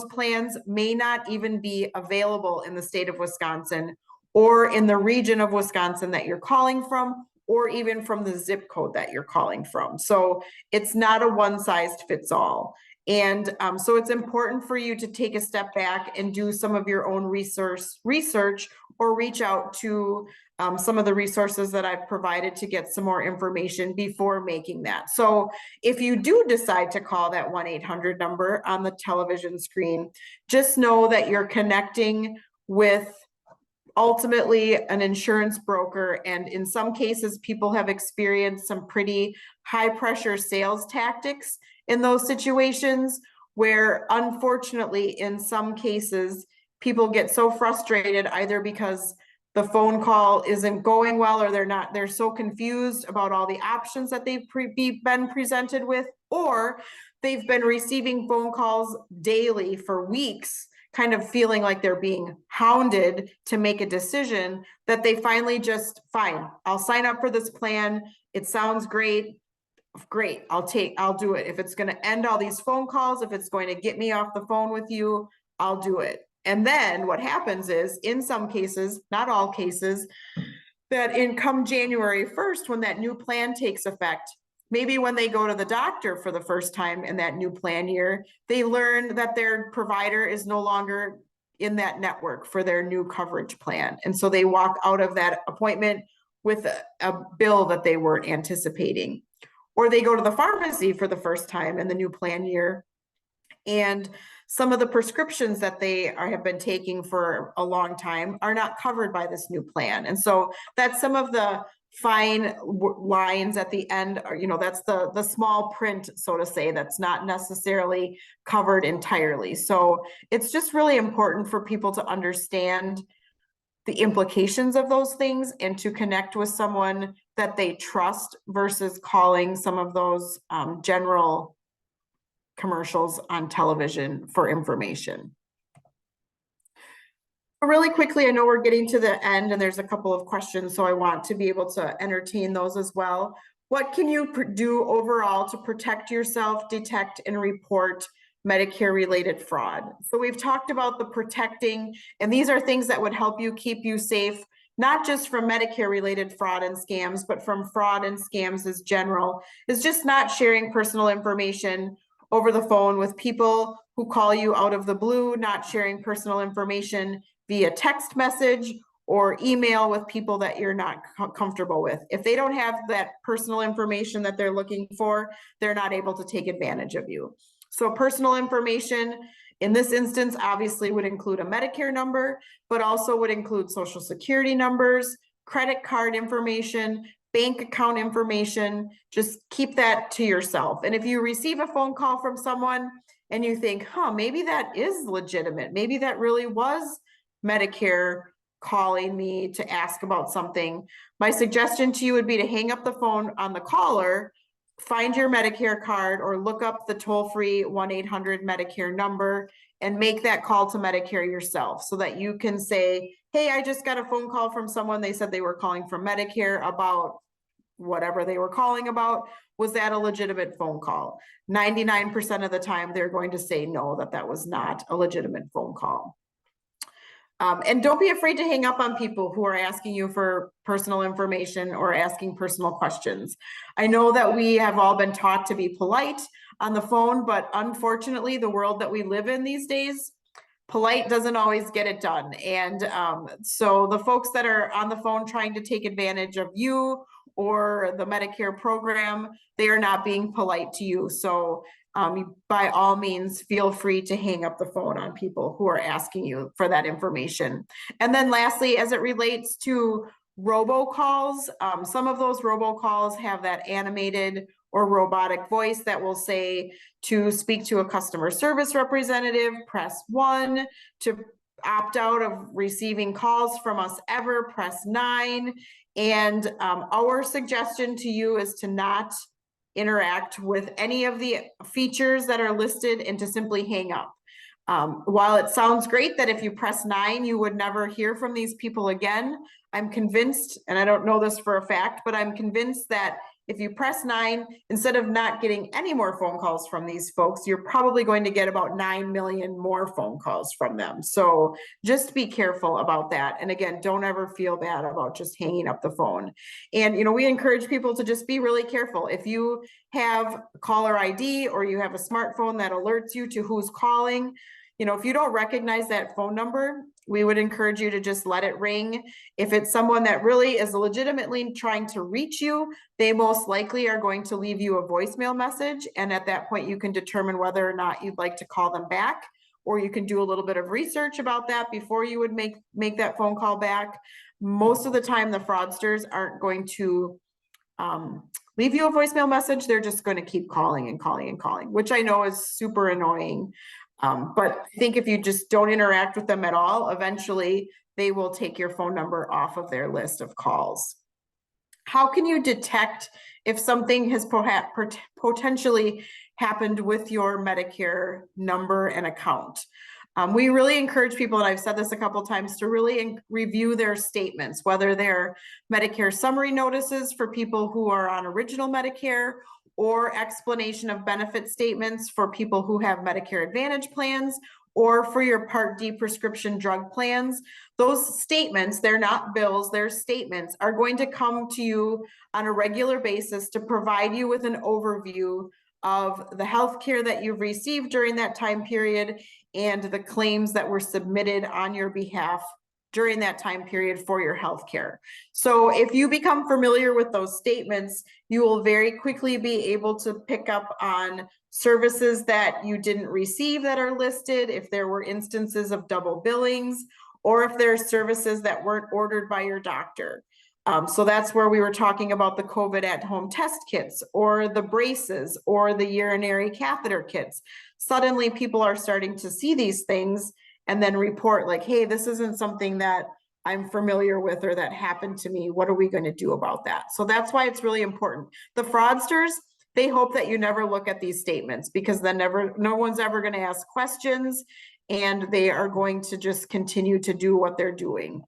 S2: plans may not even be available in the state of Wisconsin or in the region of Wisconsin that you're calling from, or even from the zip code that you're calling from. So it's not a one size fits all. And so it's important for you to take a step back and do some of your own research, or reach out to some of the resources that I've provided to get some more information before making that. So if you do decide to call that 1-800 number on the television screen, just know that you're connecting with ultimately an insurance broker. And in some cases, people have experienced some pretty high pressure sales tactics in those situations, where unfortunately, in some cases, people get so frustrated either because the phone call isn't going well, or they're so confused about all the options that they've been presented with, or they've been receiving phone calls daily for weeks, kind of feeling like they're being hounded to make a decision, that they finally just, fine, I'll sign up for this plan. It sounds great. Great, I'll do it. If it's going to end all these phone calls, if it's going to get me off the phone with you, I'll do it. And then what happens is, in some cases, not all cases, that in come January 1st, when that new plan takes effect, maybe when they go to the doctor for the first time in that new plan year, they learn that their provider is no longer in that network for their new coverage plan. And so they walk out of that appointment with a bill that they weren't anticipating. Or they go to the pharmacy for the first time in the new plan year, and some of the prescriptions that they have been taking for a long time are not covered by this new plan. And so that's some of the fine lines at the end, or, that's the small print, so to say, that's not necessarily covered entirely. So it's just really important for people to understand the implications of those things and to connect with someone that they trust, versus calling some of those general commercials on television for information. Really quickly, I know we're getting to the end and there's a couple of questions, so I want to be able to entertain those as well. What can you do overall to protect yourself, detect, and report Medicare-related fraud? So we've talked about the protecting, and these are things that would help you keep you safe, not just from Medicare-related fraud and scams, but from fraud and scams as general, is just not sharing personal information over the phone with people who call you out of the blue, not sharing personal information via text message or email with people that you're not comfortable with. If they don't have that personal information that they're looking for, they're not able to take advantage of you. So personal information in this instance obviously would include a Medicare number, but also would include social security numbers, credit card information, bank account information. Just keep that to yourself. And if you receive a phone call from someone and you think, maybe that is legitimate, maybe that really was Medicare calling me to ask about something, my suggestion to you would be to hang up the phone on the caller, find your Medicare card, or look up the toll-free 1-800 Medicare number and make that call to Medicare yourself, so that you can say, hey, I just got a phone call from someone. They said they were calling from Medicare about whatever they were calling about. Was that a legitimate phone call? 99% of the time, they're going to say no, that was not a legitimate phone call. And don't be afraid to hang up on people who are asking you for personal information or asking personal questions. I know that we have all been taught to be polite on the phone, but unfortunately, the world that we live in these days, polite doesn't always get it done. And so the folks that are on the phone trying to take advantage of you or the Medicare program, they are not being polite to you. So by all means, feel free to hang up the phone on people who are asking you for that information. And then lastly, as it relates to robocalls, some of those robocalls have that animated or robotic voice that will say, to speak to a customer service representative, press 1, to opt out of receiving calls from us ever, press 9. And our suggestion to you is to not interact with any of the features that are listed and to simply hang up. While it sounds great that if you press 9, you would never hear from these people again, I'm convinced, and I don't know this for a fact, but I'm convinced that if you press 9, instead of not getting any more phone calls from these folks, you're probably going to get about 9 million more phone calls from them. So just be careful about that. And again, don't ever feel bad about just hanging up the phone. And, you know, we encourage people to just be really careful. If you have caller ID or you have a smartphone that alerts you to who's calling, you know, if you don't recognize that phone number, we would encourage you to just let it ring. If it's someone that really is legitimately trying to reach you, they most likely are going to leave you a voicemail message. And at that point, you can determine whether or not you'd like to call them back, or you can do a little bit of research about that before you would make that phone call back. Most of the time, the fraudsters aren't going to leave you a voicemail message. They're just going to keep calling and calling and calling, which I know is super annoying. But I think if you just don't interact with them at all, eventually they will take your phone number off of their list of calls. How can you detect if something has potentially happened with your Medicare number and account? We really encourage people, and I've said this a couple of times, to really review their statements, whether they're Medicare summary notices for people who are on original Medicare, or explanation of benefit statements for people who have Medicare Advantage plans, or for your Part D prescription drug plans. Those statements, they're not bills, they're statements, are going to come to you on a regular basis to provide you with an overview of the health care that you've received during that time period and the claims that were submitted on your behalf during that time period for your health care. So if you become familiar with those statements, you will very quickly be able to pick up on services that you didn't receive that are listed, if there were instances of double billings, or if there are services that weren't ordered by your doctor. So that's where we were talking about the COVID at-home test kits, or the braces, or the urinary catheter kits. Suddenly people are starting to see these things and then report like, hey, this isn't something that I'm familiar with or that happened to me. What are we going to do about that? So that's why it's really important. The fraudsters, they hope that you never look at these statements, because then no one's ever going to ask questions, and they are going to just continue to do what they're doing.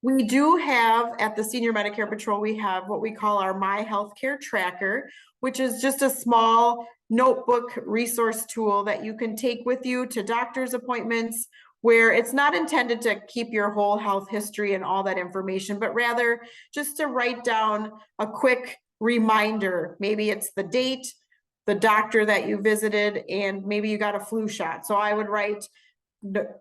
S2: We do have, at the Senior Medicare Patrol, we have what we call our My Healthcare Tracker, which is just a small notebook resource tool that you can take with you to doctor's appointments, where it's not intended to keep your whole health history and all that information, but rather just to write down a quick reminder. Maybe it's the date, the doctor that you visited, and maybe you got a flu shot. So I would write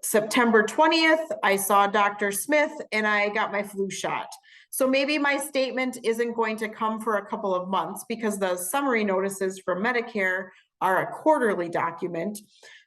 S2: September 20th, I saw Dr. Smith and I got my flu shot. So maybe my statement isn't going to come for a couple of months, because the summary notices from Medicare are a quarterly document.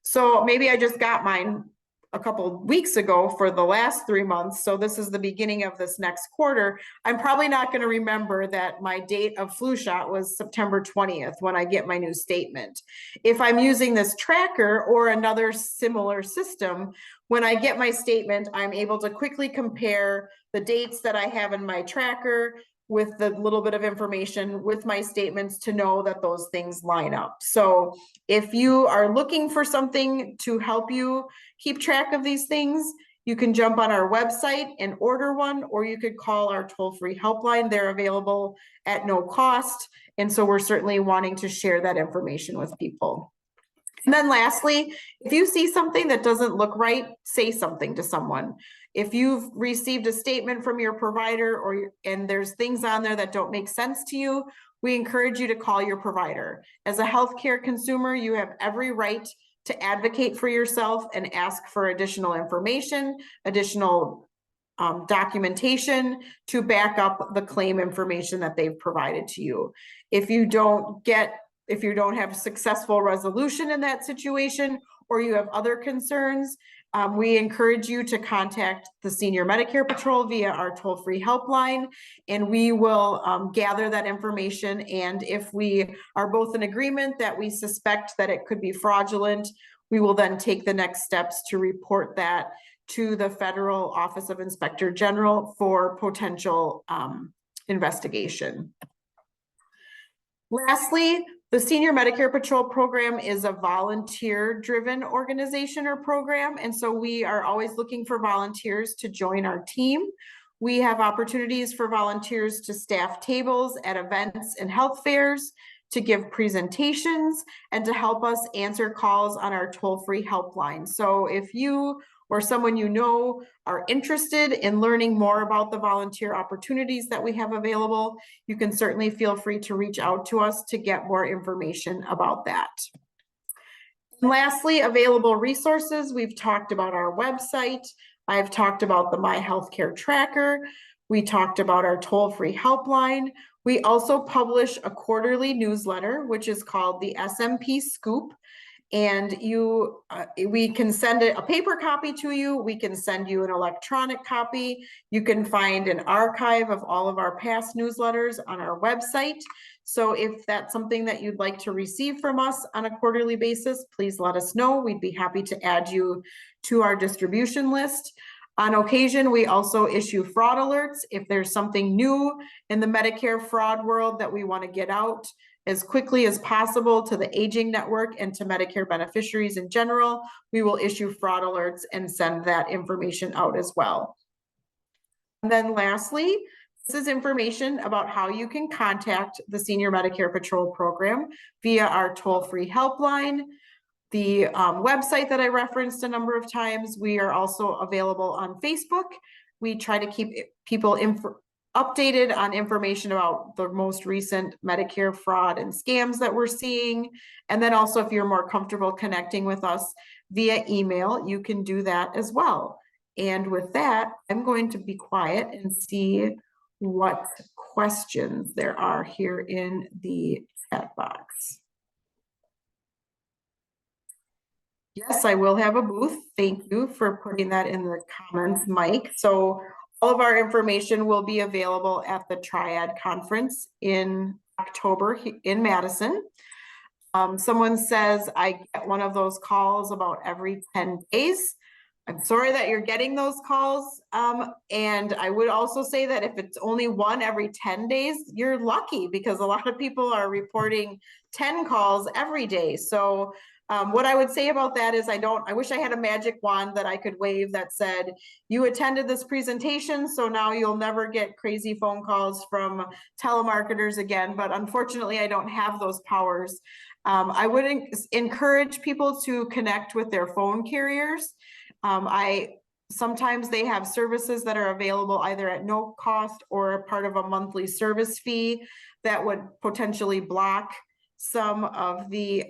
S2: So maybe I just got mine a couple of weeks ago for the last 3 months. So this is the beginning of this next quarter. I'm probably not going to remember that my date of flu shot was September 20th when I get my new statement. If I'm using this tracker or another similar system, when I get my statement, I'm able to quickly compare the dates that I have in my tracker with the little bit of information with my statements to know that those things line up. So if you are looking for something to help you keep track of these things, you can jump on our website and order one, or you could call our toll-free helpline. They're available at no cost. And so we're certainly wanting to share that information with people. And then lastly, if you see something that doesn't look right, say something to someone. If you've received a statement from your provider and there's things on there that don't make sense to you, we encourage you to call your provider. As a healthcare consumer, you have every right to advocate for yourself and ask for additional information, additional documentation to back up the claim information that they've provided to you. If you don't have successful resolution in that situation, or you have other concerns, we encourage you to contact the Senior Medicare Patrol via our toll-free helpline, and we will gather that information. And if we are both in agreement that we suspect that it could be fraudulent, we will then take the next steps to report that to the Federal Office of Inspector General for potential investigation. Lastly, The Senior Medicare Patrol program is a volunteer-driven organization or program, and so we are always looking for volunteers to join our team. We have opportunities for volunteers to staff tables at events and health fairs, to give presentations, and to help us answer calls on our toll-free helpline. So if you or someone you know are interested in learning more about the volunteer opportunities that we have available, you can certainly feel free to reach out to us to get more information about that. And lastly, available resources. We've talked about our website. I've talked about the My Healthcare Tracker. We talked about our toll-free helpline. We also publish a quarterly newsletter, which is called the SMP Scoop. And we can send a paper copy to you. We can send you an electronic copy. You can find an archive of all of our past newsletters on our website. So if that's something that you'd like to receive from us on a quarterly basis, please let us know. We'd be happy to add you to our distribution list. On occasion, we also issue fraud alerts. If there's something new in the Medicare fraud world that we want to get out as quickly as possible to the aging network and to Medicare beneficiaries in general, we will issue fraud alerts and send that information out as well. And then lastly, this is information about how you can contact the Senior Medicare Patrol program via our toll-free helpline, the website that I referenced a number of times. We are also available on Facebook. We try to keep people updated on information about the most recent Medicare fraud and scams that we're seeing. And then also, if you're more comfortable connecting with us via email, you can do that as well. And with that, I'm going to be quiet and see what questions there are here in the chat box. Yes, I will have a booth. Thank you for putting that in the comments, Mike. So all of our information will be available at the Triad Conference in October in Madison. Someone says, I get one of those calls about every 10 days. I'm sorry that you're getting those calls. And I would also say that if it's only one every 10 days, you're lucky, because a lot of people are reporting 10 calls every day. So what I would say about that is I wish I had a magic wand that I could wave that said, you attended this presentation, so now you'll never get crazy phone calls from telemarketers again. But unfortunately, I don't have those powers. I would encourage people to connect with their phone carriers. Sometimes they have services that are available either at no cost or part of a monthly service fee that would potentially block some of the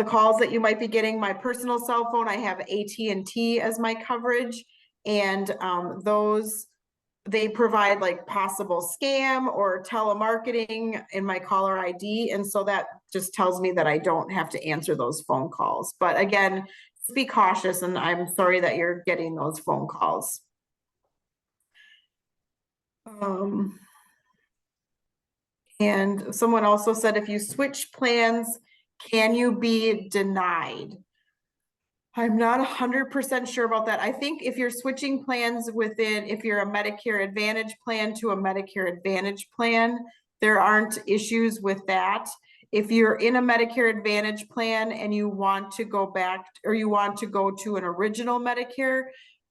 S2: calls that you might be getting. My personal cell phone, I have AT&T as my coverage, and they provide like possible scam or telemarketing in my caller ID. And so that just tells me that I don't have to answer those phone calls. But again, just be cautious, and I'm sorry that you're getting those phone calls. And someone also said, if you switch plans, can you be denied? I'm not 100% sure about that. I think if you're switching plans if you're a Medicare Advantage plan to a Medicare Advantage plan, there aren't issues with that. If you're in a Medicare Advantage plan and you want to go back, or you want to go to an original Medicare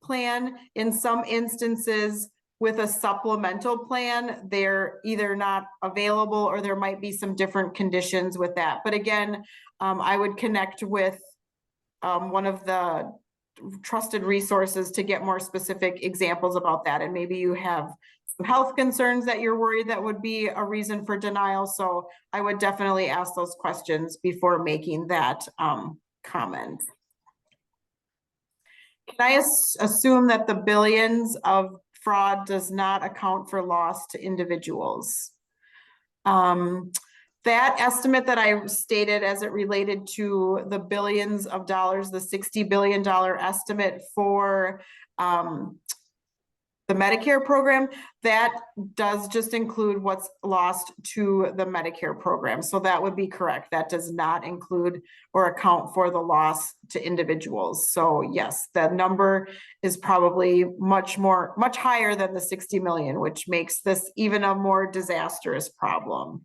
S2: plan, in some instances with a supplemental plan, they're either not available or there might be some different conditions with that. But again, I would connect with one of the trusted resources to get more specific examples about that. And maybe you have some health concerns that you're worried that would be a reason for denial. So I would definitely ask those questions before making that comment. Can I assume that the billions of fraud does not account for loss to individuals? That estimate that I stated as it related to the billions of dollars, the $60 billion estimate for the Medicare program, that does just include what's lost to the Medicare program. So that would be correct. That does not include or account for the loss to individuals. So yes, the number is probably much higher than the 60 million, which makes this even a more disastrous problem.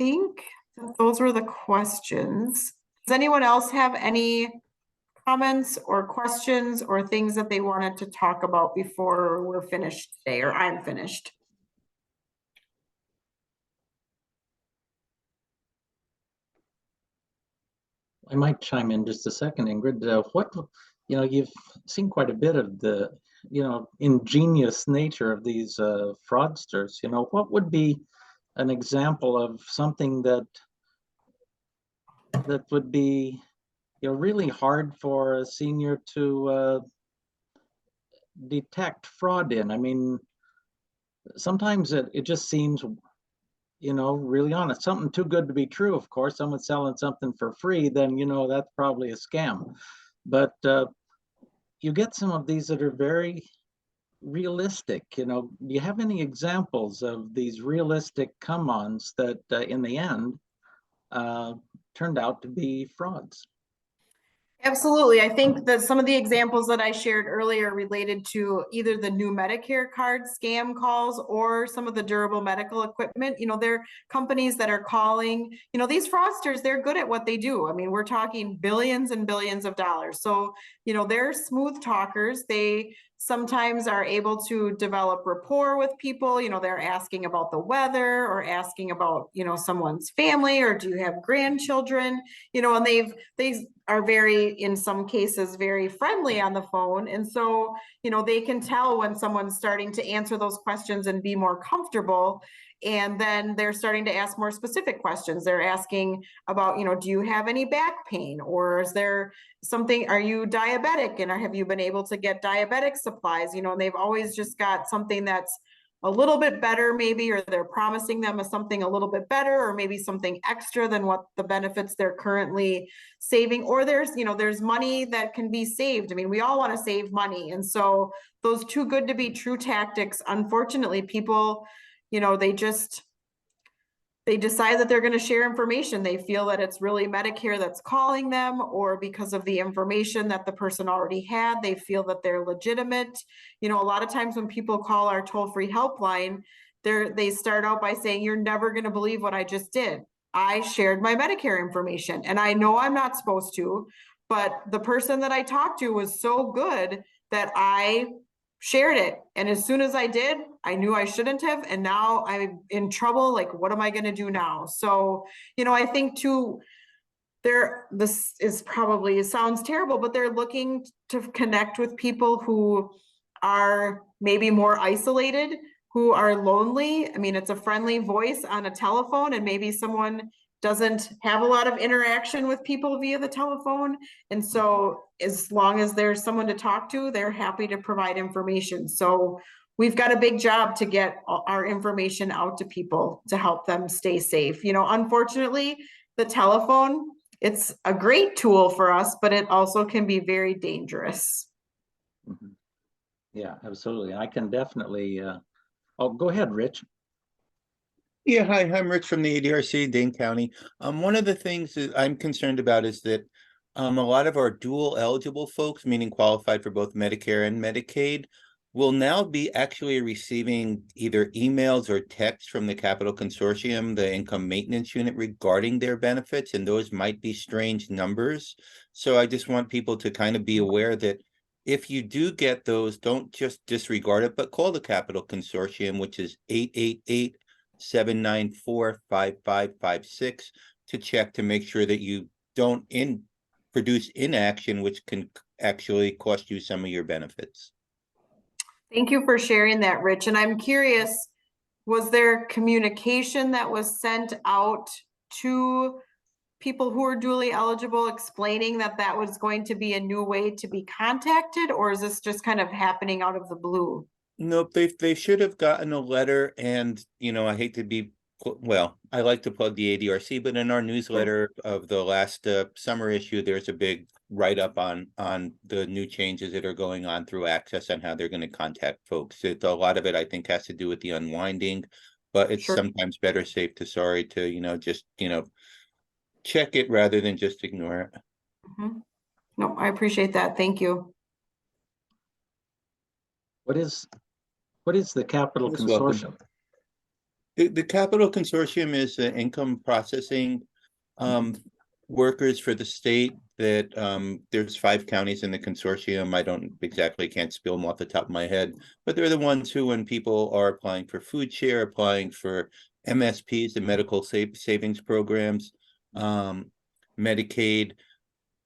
S2: think that those were the questions. Does anyone else have any comments or questions or things that they wanted to talk about before we're finished today, or I'm finished?
S1: I might chime in just a second, Ingrid. You've seen quite a bit of the, ingenious nature of these fraudsters. What would be an example of something that would be, really hard for a senior to detect fraud in? I mean, sometimes it just seems, really honest. Something too good to be true, of course. Someone's selling something for free, then, that's probably a scam. But you get some of these that are very realistic. Do you have any examples of these realistic come-ons that in the end turned out to be frauds?
S2: Absolutely. I think that some of the examples that I shared earlier related to either the new Medicare card scam calls or some of the durable medical equipment, they're companies that are calling, these fraudsters, they're good at what they do. I mean, we're talking billions and billions of dollars. So, they're smooth talkers. They sometimes are able to develop rapport with people. They're asking about the weather or asking about, someone's family, or do you have grandchildren? And they are very, in some cases, very friendly on the phone. And so, they can tell when someone's starting to answer those questions and be more comfortable. And then they're starting to ask more specific questions. They're asking about, do you have any back pain? Or is there something, are you diabetic? And have you been able to get diabetic supplies? And they've always just got something that's a little bit better maybe, or they're promising them something a little bit better, or maybe something extra than what the benefits they're currently saving. Or there's money that can be saved. I mean, we all want to save money. And so those too good to be true tactics, unfortunately, people, they decide that they're going to share information. They feel that it's really Medicare that's calling them, or because of the information that the person already had, they feel that they're legitimate. A lot of times when people call our toll-free helpline, they start out by saying, you're never going to believe what I just did. I shared my Medicare information, and I know I'm not supposed to, but the person that I talked to was so good that I shared it. And as soon as I did, I knew I shouldn't have. And now I'm in trouble. Like, what am I going to do now? So, I think too, this is probably, it sounds terrible, but they're looking to connect with people who are maybe more isolated, who are lonely. I mean, it's a friendly voice on a telephone, and maybe someone doesn't have a lot of interaction with people via the telephone. And so as long as there's someone to talk to, they're happy to provide information. So we've got a big job to get our information out to people to help them stay safe. Unfortunately, the telephone, it's a great tool for us, but it also can be very dangerous.
S1: Mm-hmm. Yeah, absolutely. I can definitely, go ahead, Rich.
S3: Yeah, hi, I'm Rich from the ADRC, Dane County. One of the things that I'm concerned about is that a lot of our dual eligible folks, meaning qualified for both Medicare and Medicaid, will now be actually receiving either emails or texts from the Capital Consortium, the Income Maintenance Unit, regarding their benefits, and those might be strange numbers. So I just want people to kind of be aware that if you do get those, don't just disregard it, but call the Capital Consortium, which is 888-794-5556 to check to make sure that you don't produce inaction, which can actually cost you some of your benefits.
S2: Thank you for sharing that, Rich. And I'm curious, was there communication that was sent out to people who are duly eligible explaining that that was going to be a new way to be contacted, or is this just kind of happening out of the blue?
S3: Nope, they should have gotten a letter, and I hate to be, well, I like to plug the ADRC, but in our newsletter of the last summer issue, there's a big write-up on the new changes that are going on through Access and how they're going to contact folks. A lot of it, I think, has to do with the unwinding, but it's sometimes better safe to sorry to, just, check it rather than just ignore it.
S2: Mm-hmm. No, I appreciate that. Thank you.
S1: What is the Capital
S3: You're
S1: Consortium?
S3: welcome. The Capital Consortium is the income processing workers for the state that there's 5 counties in the consortium. I don't exactly can't spill them off the top of my head, but they're the ones who, when people are applying for food share, applying for MSPs, the medical savings programs, Medicaid,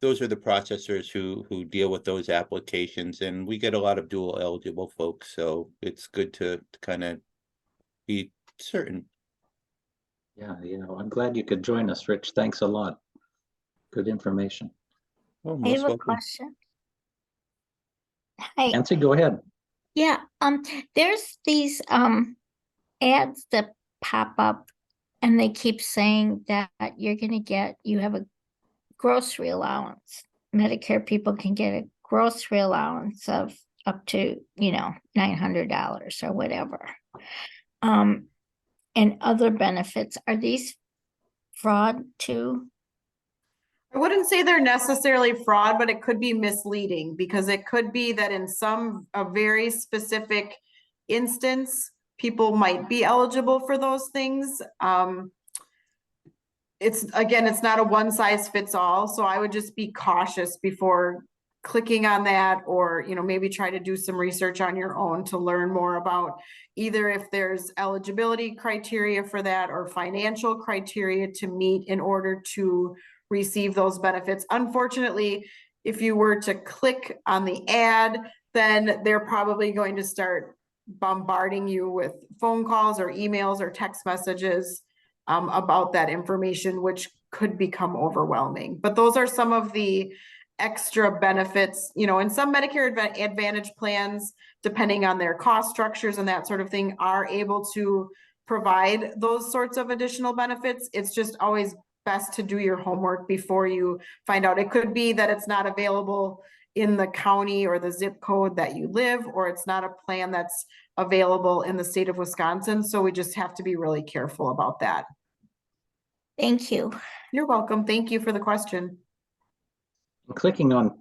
S3: those are the processors who deal with those applications, and we get a lot of dual eligible folks, so it's good to kind of be certain.
S1: Yeah, I'm glad you could join us, Rich. Thanks a lot. Good information.
S3: Oh,
S4: I
S3: most
S4: have a
S3: welcome.
S4: question. Hi,
S1: Nancy, go ahead.
S4: yeah, there's these ads that pop up and they keep saying that you have a grocery allowance. Medicare people can get a grocery allowance of up to, $900 or whatever. And other benefits. Are these fraud too?
S2: I wouldn't say they're necessarily fraud, but it could be misleading because it could be that in a very specific instance, people might be eligible for those things. It's not a one size fits all. So I would just be cautious before clicking on that, or, maybe try to do some research on your own to learn more about either if there's eligibility criteria for that or financial criteria to meet in order to receive those benefits. Unfortunately, if you were to click on the ad, then they're probably going to start bombarding you with phone calls or emails or text messages about that information, which could become overwhelming. But those are some of the extra benefits, in some Medicare Advantage plans, depending on their cost structures and that sort of thing, are able to provide those sorts of additional benefits. It's just always best to do your homework before you find out. It could be that it's not available in the county or the zip code that you live, or it's not a plan that's available in the state of Wisconsin. So we just have to be really careful about that.
S4: Thank you.
S2: You're welcome. Thank you for the question.
S1: Clicking on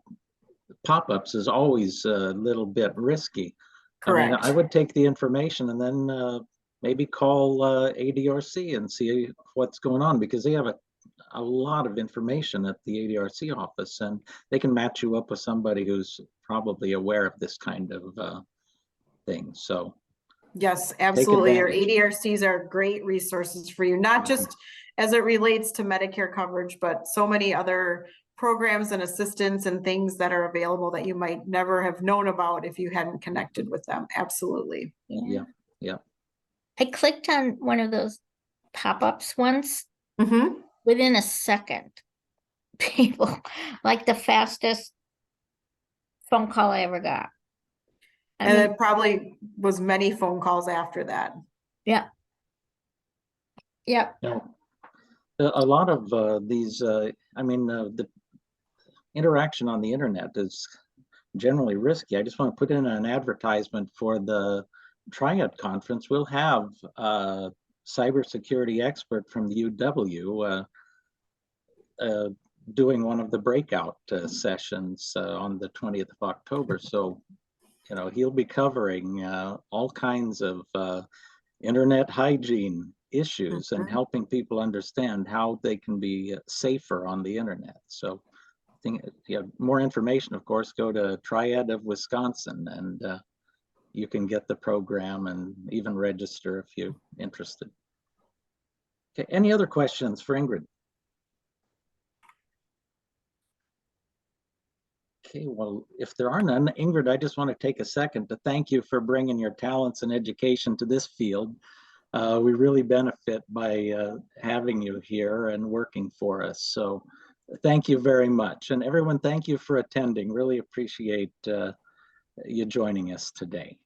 S1: pop-ups is always a little bit risky.
S2: Correct.
S1: I mean, I would take the information and then maybe call ADRC and see what's going on, because they have a lot of information at the ADRC office, and they can match you up with somebody who's probably aware of this kind of thing. So
S2: yes, absolutely. Your
S1: advantage.
S2: ADRCs are great resources for you, not just as it relates to Medicare coverage, but so many other programs and assistance and things that are available that you might never have known about if you hadn't connected with them. Absolutely.
S1: Yeah.
S4: I clicked on one of those pop-ups once.
S2: Mm-hmm.
S4: Within a second, people, like the fastest phone call I ever got.
S2: And it probably was many phone calls after that.
S4: Yeah. Yep.
S1: A lot of these, the interaction on the internet is generally risky. I just want to put in an advertisement for the Triad conference. We'll have a cybersecurity expert from the UW doing one of the breakout sessions on the 20th of October. So, he'll be covering all kinds of internet hygiene issues and helping people understand how they can be safer on the internet. So more information, of course, go to Triad of Wisconsin, and you can get the program and even register if you're interested. Okay, any other questions for Ingrid? Okay, well, if there are none, Ingrid, I just want to take a second to thank you for bringing your talents and education to this field. We really benefit by having you here and working for us. So thank you very much. And everyone, thank you for attending. Really appreciate you joining us today.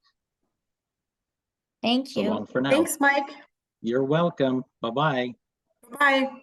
S4: Thank
S1: So
S4: you.
S1: long for now.
S2: Thanks, Mike.
S1: You're welcome. Bye-bye.
S2: Bye.